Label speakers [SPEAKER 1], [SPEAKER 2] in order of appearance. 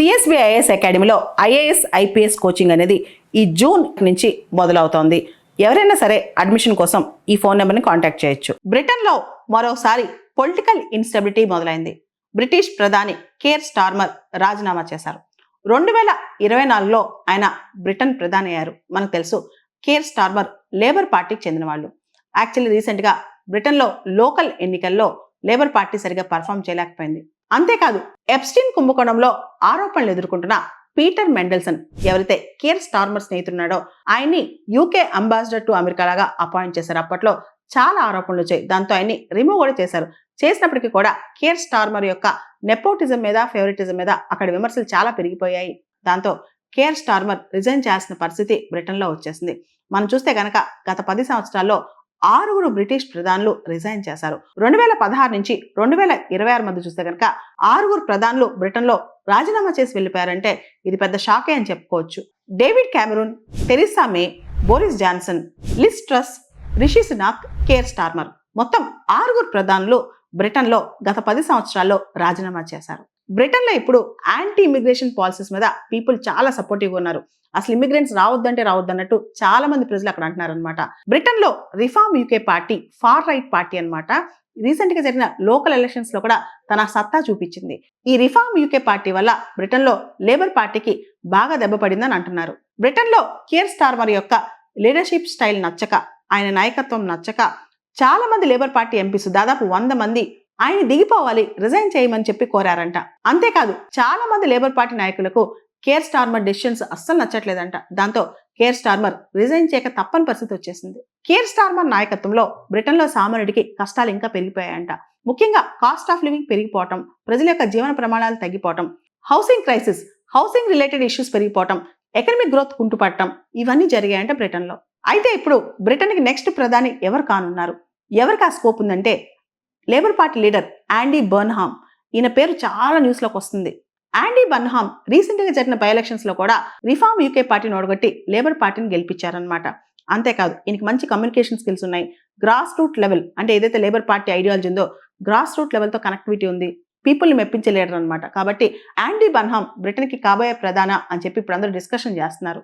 [SPEAKER 1] CSBIS అకాడమీలో IAS IPS coaching అనేది ఈ జూన్ నుంచి మొదలవుతోంది. ఎవరైనా సరే అడ్మిషన్ కోసం ఈ ఫోన్ నెంబర్ని కాంటాక్ట్ చేయొచ్చు. బ్రిటన్లో మరోసారి పొలిటికల్ ఇన్స్టెబిలిటీ మొదలైంది. బ్రిటిష్ ప్రధాని కేర్ స్టార్మర్ రాజీనామా చేశారు. 2024లో ఆయన బ్రిటన్ ప్రధాని అయ్యారు. మనకు తెలుసు కేర్ స్టార్మర్ లేబర్ పార్టీకి చెందిన వాళ్ళు. యాక్చువల్లీ రీసెంట్గా బ్రిటన్లో లోకల్ ఎన్నికల్లో లేబర్ పార్టీ సరిగా పర్ఫామ్ చేయలేకపోయింది. అంతేకాదు ఎప్స్టీన్ కుంభకోణంలో ఆరోపణలు ఎదుర్కొంటున్న పీటర్ మెండల్సన్ ఎవరైతే కేర్ స్టార్మర్ స్నేహితుడున్నాడో ఆయన్ని యూకే అంబాసిడర్ టు అమెరికా లాగా అపాయింట్ చేశారు. అప్పట్లో చాలా ఆరోపణలు వచ్చాయి. దాంతో ఆయన్ని రిమూవ్ కూడా చేశారు. చేసినప్పటికీ కూడా కేర్ స్టార్మర్ యొక్క నెపోటిజం మీద ఫేవరెటిజం మీద అక్కడ విమర్శలు చాలా పెరిగిపోయాయి. దాంతో కేర్ స్టార్మర్ రిజైన్ చేయాల్సిన పరిస్థితి బ్రిటన్లో వచ్చేసింది. మనం చూస్తే గనక గత 10 సంవత్సరాల్లో 6 బ్రిటిష్ ప్రధానులు రిజైన్ చేశారు. 2016 నుంచి 2026 మధ్య చూస్తే కనుక 6 ప్రధానులు బ్రిటన్లో రాజీనామా చేసి వెళ్ళిపోయారంటే ఇది పెద్ద షాకే అని చెప్పుకోవచ్చు. David Cameron, Theresa May, Boris Johnson, Liz Truss, Rishi Sunak, Keir Starmer మొత్తం 6 ప్రధానులు బ్రిటన్లో గత 10 సంవత్సరాల్లో రాజీనామా చేశారు. బ్రిటన్లో ఇప్పుడు యాంటీ ఇమిగ్రేషన్ పాలసీస్ మీద పీపుల్ చాలా సపోర్టివ్గా ఉన్నారు. అసలు ఇమిగ్రెంట్స్ రావద్దంటే రావద్దన్నట్టు చాలా మంది ప్రజలు అక్కడ అంటున్నారనమాట. బ్రిటన్ లో reform UK party far right party అనమాట. రీసెంట్ గా జరిగిన లోకల్ ఎలక్షన్స్ లో కూడా తన సత్తా చూపించింది. ఈ రిఫార్మ్ యూకే పార్టీ వల్ల బ్రిటన్ లో లేబర్ పార్టీకి బాగా దెబ్బపడిందని అంటున్నారు. బ్రిటన్ లో కేర్ స్టార్మర్ యొక్క లీడర్షిప్ స్టైల్ నచ్చక, ఆయన నాయకత్వం నచ్చక చాలా మంది లేబర్ పార్టీ ఎంపీస్ దాదాపు 100 మంది ఆయన దిగిపోవాలి, రిజైన్ చేయమని చెప్పి కోరారంట. అంతేకాదు చాలా మంది లేబర్ పార్టీ నాయకులకు కేర్ స్టార్మర్ డెసిషన్స్ అస్సలు నచ్చట్లేదంట. దాంతో కేర్ స్టార్మర్ రిజైన్ చేయక తప్పని పరిస్థితి వచ్చేసింది. కేర్ స్టార్మర్ నాయకత్వంలో బ్రిటన్లో సామాన్యుడికి కష్టాలు ఇంకా పెరిగిపోయాయంట. ముఖ్యంగా కాస్ట్ ఆఫ్ లివింగ్ పెరిగిపోవటం, ప్రజల యొక్క జీవన ప్రమాణాలు తగ్గిపోవటం, housing crisis, housing related issues పెరిగిపోవటం, ఎకనామిక్ గ్రోత్ కుంటుపడటం ఇవన్నీ జరిగాయంట బ్రిటన్లో. అయితే ఇప్పుడు బ్రిటన్కి నెక్స్ట్ ప్రధాని ఎవరు కానున్నారు? ఎవరికి ఆ స్కోప్ ఉందంటే లేబర్ పార్టీ లీడర్ యాండీ బర్న్హామ్. ఈయన పేరు చాలా న్యూస్లోకి వస్తుంది. యాండీ బర్న్హామ్ రీసెంట్గా జరిగిన బై ఎలక్షన్స్ లో కూడా రిఫార్మ్ యూకే పార్టీని ఓడగొట్టి లేబర్ పార్టీని గెలిపించారనమాట. అంతేకాదు ఈయనకి మంచి కమ్యూనికేషన్ స్కిల్స్ ఉన్నాయి. గ్రాస్ రూట్ లెవెల్ అంటే ఏదైతే లేబర్ పార్టీ ఐడియాలజీ ఉందో గ్రాస్ రూట్ లెవెల్తో కనెక్టివిటీ ఉంది. పీపుల్ని మెప్పించే లీడర్ అనమాట. కాబట్టి యాండీ బర్న్హామ్ బ్రిటన్కి కాబోయే ప్రధాన అని చెప్పి ఇప్పుడు అందరూ డిస్కషన్ చేస్తున్నారు.